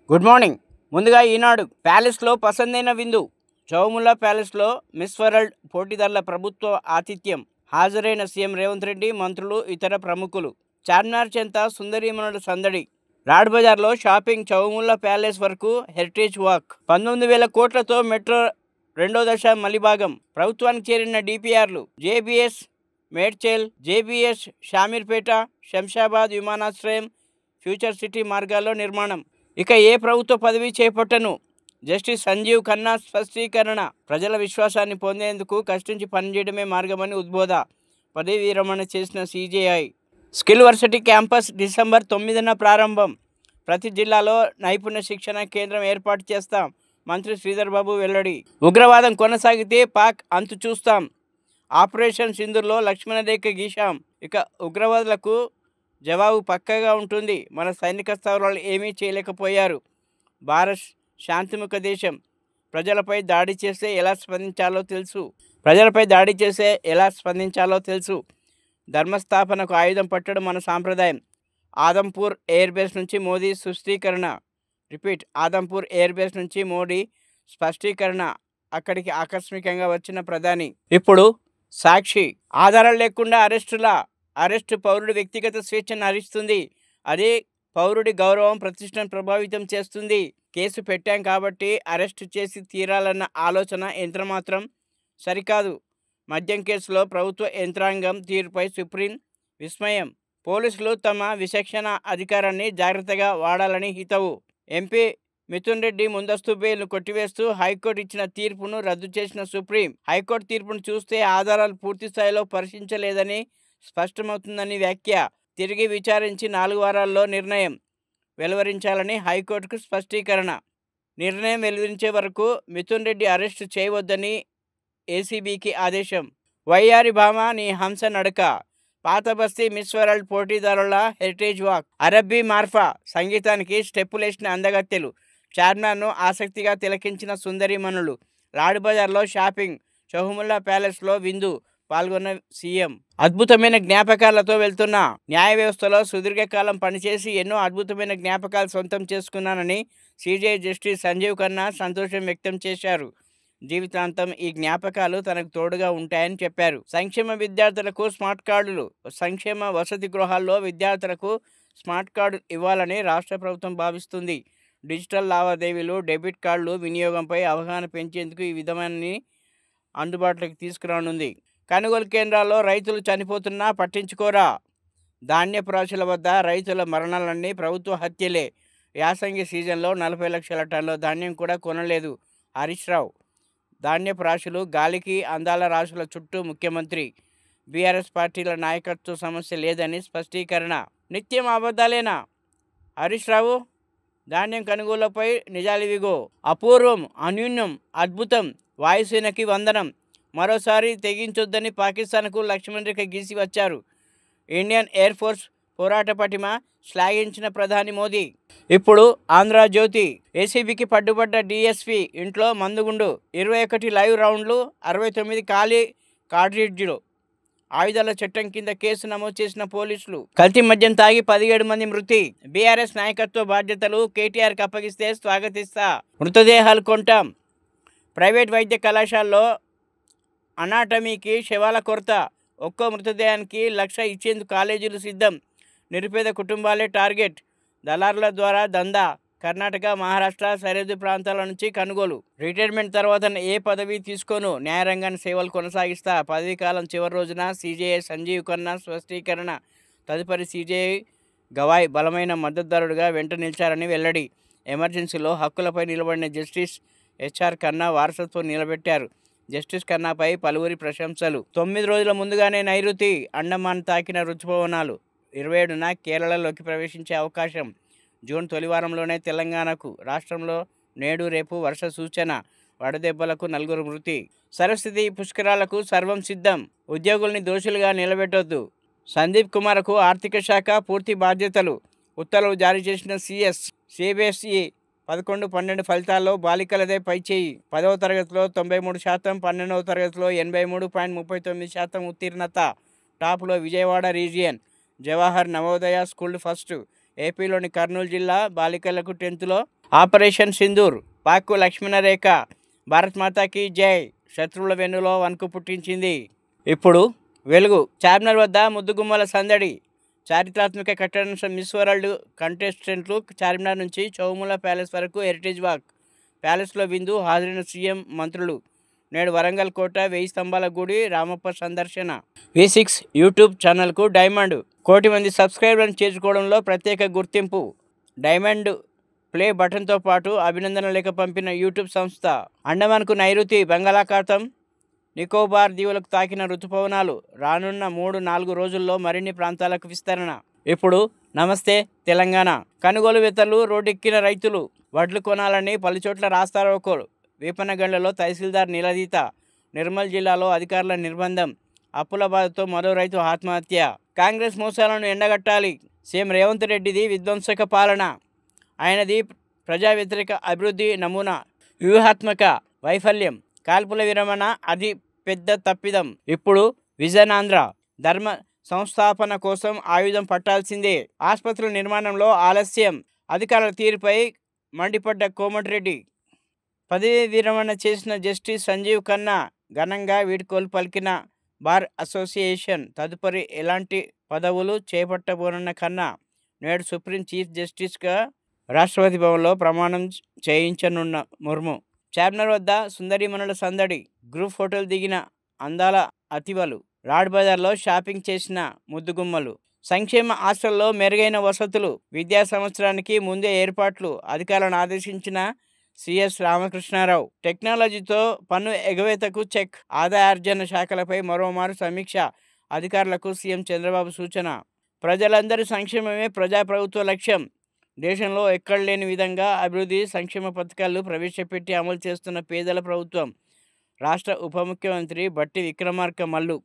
Good morning. ముందుగా ఈనాడు ప్యాలెస్లో పసందైన విందు. చౌముల్లా ప్యాలెస్లో మిస్ వరల్డ్ పోటీదారుల ప్రభుత్వ ఆతిథ్యం. హాజరైన సీఎం రేవంత్ రెడ్డి, మంత్రులు, ఇతర ప్రముఖులు. చార్మినార్ చెంత సుందరీమణుల సందడి. రాడ్ బజార్లో షాపింగ్. చౌముల్లా ప్యాలెస్ వరకు హెరిటేజ్ వాక్. 19,000 కోట్లతో మెట్రో రెండో దశ మలిభాగం. ప్రభుత్వానికి చేరిన డిపిఆర్లు. జేబీఎస్ మేడ్చల్, జేబీఎస్ షామీర్పేట, శంషాబాద్ విమానాశ్రయం, ఫ్యూచర్ సిటీ మార్గాల్లో నిర్మాణం. ఇక ఏ ప్రభుత్వ పదవి చేపట్టను. జస్టిస్ సంజీవ్ ఖన్నా స్పష్టీకరణ. ప్రజల విశ్వాసాన్ని పొందేందుకు కష్టించి పనిచేయడమే మార్గమని ఉద్బోధ. పదవి విరమణ చేసిన CJI. Skill varsity campus December 9న ప్రారంభం. ప్రతి జిల్లాలో నైపుణ్య శిక్షణ కేంద్రం ఏర్పాటు చేస్తాం. మంత్రి శ్రీధర్ బాబు వెల్లడి. ఉగ్రవాదం కొనసాగితే పాక్ అంతు చూస్తాం. ఆపరేషన్ సింధూర్లో లక్ష్మణరేఖ గీశాం. ఇక ఉగ్రవాదులకు జవాబు పక్కగా ఉంటుంది. మన సైనిక స్థావరాలు ఏమీ చేయలేకపోయారు. భారత్ శాంతిముఖ దేశం. ప్రజలపై దాడి చేస్తే ఎలా స్పందించాలో తెలుసు. ధర్మస్థాపనకు ఆయుధం పట్టడం మన సాంప్రదాయం. ఆదంపూర్ ఎయిర్ బేస్ నుంచి మోదీ స్పష్టీకరణ. ఆదంపూర్ ఎయిర్ బేస్ నుంచి మోడీ స్పష్టీకరణ. అక్కడికి ఆకస్మికంగా వచ్చిన ప్రధాని. ఇప్పుడు సాక్షి. ఆధారాలు లేకుండా అరెస్టు పౌరుడి వ్యక్తిగత స్వేచ్ఛను హరిస్తుంది. అదే పౌరుడి గౌరవం, ప్రతిష్టను ప్రభావితం చేస్తుంది. కేసు పెట్టాం కాబట్టి అరెస్టు చేసి తీరాలన్న ఆలోచన ఎంతమాత్రం సరికాదు. మద్యం కేసులో ప్రభుత్వ యంత్రాంగం తీరుపై సుప్రీం విస్మయం. పోలీసులు తమ విచక్షణ అధికారాన్ని జాగ్రత్తగా వాడాలని హితవు. ఎంపీ మిథున్ రెడ్డి ముందస్తు బెయిల్ను కొట్టివేస్తూ హైకోర్టు ఇచ్చిన తీర్పును రద్దు చేసిన సుప్రీం. హైకోర్టు తీర్పును చూస్తే ఆధారాలు పూర్తి స్థాయిలో పరిశీలించలేదని స్పష్టమవుతుందని వ్యాఖ్య. తిరిగి విచారించి 4 వారాల్లో నిర్ణయం వెలువరించాలని హైకోర్టుకు స్పష్టీకరణ. నిర్ణయం వెలువరించే వరకు మిథున్ రెడ్డి అరెస్టు చేయవద్దని ఏసీబీకి ఆదేశం. వయ్యారి భామ నీ హంస నడక. పాత బస్తీ మిస్ వరల్డ్ పోటీదారుల హెరిటేజ్ వాక్. అరబ్బీ మార్ఫా సంగీతానికి స్టెప్పులేసిన అందగత్తెలు. చార్మినార్ను ఆసక్తిగా తిలకించిన సుందరీమణులు. రాడ్ బజార్లో షాపింగ్. చౌముల్లా ప్యాలెస్లో విందు. పాల్గొన్న సీఎం. అద్భుతమైన జ్ఞాపకాలతో వెళ్తున్నా. న్యాయ వ్యవస్థలో సుదీర్ఘకాలం పనిచేసి ఎన్నో అద్భుతమైన జ్ఞాపకాలు సొంతం చేసుకున్నానని సీజేఐ జస్టిస్ సంజీవ్ ఖన్నా సంతోషం వ్యక్తం చేశారు. జీవితాంతం ఈ జ్ఞాపకాలు తనకు తోడుగా ఉంటాయని చెప్పారు. సంక్షేమ విద్యార్థులకు స్మార్ట్ కార్డులు. సంక్షేమ వసతి గృహాల్లో విద్యార్థులకు స్మార్ట్ కార్డు ఇవ్వాలని రాష్ట్ర ప్రభుత్వం భావిస్తుంది. డిజిటల్ లావాదేవీలు, డెబిట్ కార్డులు వినియోగంపై అవగాహన పెంచేందుకు ఈ విధానాన్ని అందుబాటులోకి తీసుకురానుంది. కొనుగోలు కేంద్రాల్లో రైతులు చనిపోతున్నా పట్టించుకోరా. ధాన్యపు రాశుల వద్ద రైతుల మరణాలన్నీ ప్రభుత్వ హత్యలే. యాసంగి సీజన్లో 40 లక్షల టన్నుల ధాన్యం కూడా కొనలేదు హరీష్ రావు. ధాన్యపు రాశులు గాలికి, అందాల రాశుల చుట్టూ ముఖ్యమంత్రి. బీఆర్ఎస్ పార్టీల నాయకత్వ సమస్య లేదని స్పష్టీకరణ. నిత్యం అబద్ధాలేనా హరీష్ రావు? ధాన్యం కొనుగోలుపై నిజాలివిగో. అపూర్వం, అన్యూన్యం, అద్భుతం. వాయుసేనకి వందనం. మరోసారి తెగించొద్దని పాకిస్తాన్కు లక్ష్మణరేఖ గీసి వచ్చారు. ఇండియన్ ఎయిర్ ఫోర్స్ పోరాట పటిమ శ్లాఘించిన ప్రధాని మోదీ. ఇప్పుడు ఆంధ్రజ్యోతి. ఏసీబీకి పట్టుబడ్డ డీఎస్పీ ఇంట్లో మందుగుండు. 21 లైవ్ రౌండ్లు, 69 ఖాళీ కార్ట్రిడ్జ్లు. ఆయుధాల చట్టం కింద కేసు నమోదు చేసిన పోలీసులు. కల్తీ మద్యం తాగి 17 మంది మృతి. బీఆర్ఎస్ నాయకత్వ బాధ్యతలు కేటీఆర్కి అప్పగిస్తే స్వాగతిస్తా. మృతదేహాలు కొంటాం. ప్రైవేట్ వైద్య కళాశాలలో అనాటమీకి శవాల కొరత. ఒక్కో మృతదేహానికి 1,00,000 ఇచ్చేందుకు కాలేజీలు సిద్ధం. నిరుపేద కుటుంబాలే టార్గెట్. దళారుల ద్వారా దందా. కర్ణాటక, మహారాష్ట్ర సరిహద్దు ప్రాంతాల నుంచి కొనుగోలు. రిటైర్మెంట్ తర్వాత ఏ పదవి తీసుకోను. న్యాయరంగాన్ని సేవలు కొనసాగిస్తా. పదవీ కాలం చివరి రోజున సీజేఐ సంజీవ్ ఖన్నా స్పష్టీకరణ. తదుపరి సీజేఐ గవాయ్ బలమైన మద్దతుదారుడుగా వెంట నిలిచారని వెల్లడి. ఎమర్జెన్సీలో హక్కులపై నిలబడిన జస్టిస్ హెచ్ఆర్ ఖన్నా వారసత్వం నిలబెట్టారు. జస్టిస్ ఖన్నాపై పలువురి ప్రశంసలు. 9 రోజుల ముందుగానే నైరుతి అండమాన్ తాకిన రుతుపవనాలు. 27న కేరళలోకి ప్రవేశించే అవకాశం. జూన్ తొలివారంలోనే తెలంగాణకు. రాష్ట్రంలో నేడు రేపు వర్ష సూచన. వడదెబ్బలకు 4 మృతి. సరస్వతి పుష్కరాలకు సర్వం సిద్ధం. ఉద్యోగుల్ని దోషులుగా నిలబెట్టొద్దు. సందీప్ కుమార్కు ఆర్థిక శాఖ పూర్తి బాధ్యతలు. ఉత్తర్వులు జారీ చేసిన సీఎస్. సిబిఎస్ఈ 11-12 ఫలితాల్లో బాలికలదే పైచేయి. 10వ తరగతిలో 93%, 12వ తరగతిలో 83.39% ఉత్తీర్ణత. టాప్లో Vijayawada region. Jawahar Navodaya school first. ఏపీలోని కర్నూలు జిల్లా బాలికలకు 10థ్లో ఆపరేషన్ సింధూర్, పాక్కు లక్ష్మణ రేఖ, భారత్ మాతాకి జై, శత్రువుల వెన్నులో వణుకు పుట్టించింది. ఇప్పుడు వెలుగు. చార్మినార్ వద్ద ముద్దుగుమ్మల సందడి. చారిత్రాత్మక కట్టడం మిస్ వరల్డ్ కంటెస్టెంట్లు చార్మినార్ నుంచి చౌముల ప్యాలెస్ వరకు హెరిటేజ్ వాక్. ప్యాలెస్లో విందు, హాజరైన సీఎం, మంత్రులు. నేడు వరంగల్ కోట, 1000 స్తంభాల గుడి, రామప్ప సందర్శన. V6 యూట్యూబ్ ఛానల్కు డైమండ్. 1 కోటి మంది సబ్స్క్రైబర్లను చేర్చుకోవడంలో ప్రత్యేక గుర్తింపు. డైమండ్ ప్లే బటన్తో పాటు అభినందన లేఖ పంపిన యూట్యూబ్ సంస్థ. అండమాన్కు నైరుతి బంగాళాఖాతం, నికోబార్ దీవులకు తాకిన రుతుపవనాలు. రానున్న 3-4 రోజుల్లో మరిన్ని ప్రాంతాలకు విస్తరణ. ఇప్పుడు నమస్తే తెలంగాణ. కొనుగోలువేత్తలు, రోడ్డెక్కిన రైతులు. వడ్లు కొనాలని పలుచోట్ల రాస్తారోకోలు. వీపనగండ్లలో తహసీల్దార్ నిలదీత. నిర్మల్ జిల్లాలో అధికారుల నిర్బంధం. అప్పుల బాధతో మరో రైతు ఆత్మహత్య. కాంగ్రెస్ మోసాలను ఎండగట్టాలి. సీఎం రేవంత్ రెడ్డిది విధ్వంసక పాలన, ఆయనది ప్రజా వ్యతిరేక అభివృద్ధి నమూనా. వ్యూహాత్మక వైఫల్యం. కాల్పుల విరమణ అది పెద్ద తప్పిదం. ఇప్పుడు విజన్ ఆంధ్ర. ధర్మ సంస్థాపన కోసం ఆయుధం పట్టాల్సిందే. ఆసుపత్రుల నిర్మాణంలో ఆలస్యం. అధికారుల తీరుపై మండిపడ్డ కోమటిరెడ్డి. పదవీ విరమణ చేసిన జస్టిస్ సంజీవ్ ఖన్నా ఘనంగా వీడ్కోలు పలికిన బార్ అసోసియేషన్. తదుపరి ఎలాంటి పదవులు చేపట్టబోనున్న ఖన్నా నేడు సుప్రీం చీఫ్ జస్టిస్గా రాష్ట్రపతి భవన్లో ప్రమాణం చేయించనున్న ముర్ము. చార్మినార్ వద్ద సుందరీమణుల సందడి. గ్రూప్ ఫోటోలు దిగిన అందాల అతివలు. రాడ్ బజార్లో షాపింగ్ చేసిన ముద్దుగుమ్మలు. సంక్షేమ హాస్టల్లో మెరుగైన వసతులు. విద్యా సంవత్సరానికి ముందే ఏర్పాట్లు. అధికారులను ఆదేశించిన సిఎస్ రామకృష్ణారావు. టెక్నాలజీతో పన్ను ఎగవేతకు చెక్. ఆదాయార్జన శాఖలపై మరోమారు సమీక్ష. అధికారులకు సీఎం చంద్రబాబు సూచన. ప్రజలందరి సంక్షేమమే ప్రజాప్రభుత్వ లక్ష్యం. దేశంలో ఎక్కడ లేని విధంగా అభివృద్ధి సంక్షేమ పథకాలు ప్రవేశపెట్టి అమలు చేస్తున్న పేదల ప్రభుత్వం. రాష్ట్ర ఉప ముఖ్యమంత్రి బట్టి విక్రమార్క మల్లు.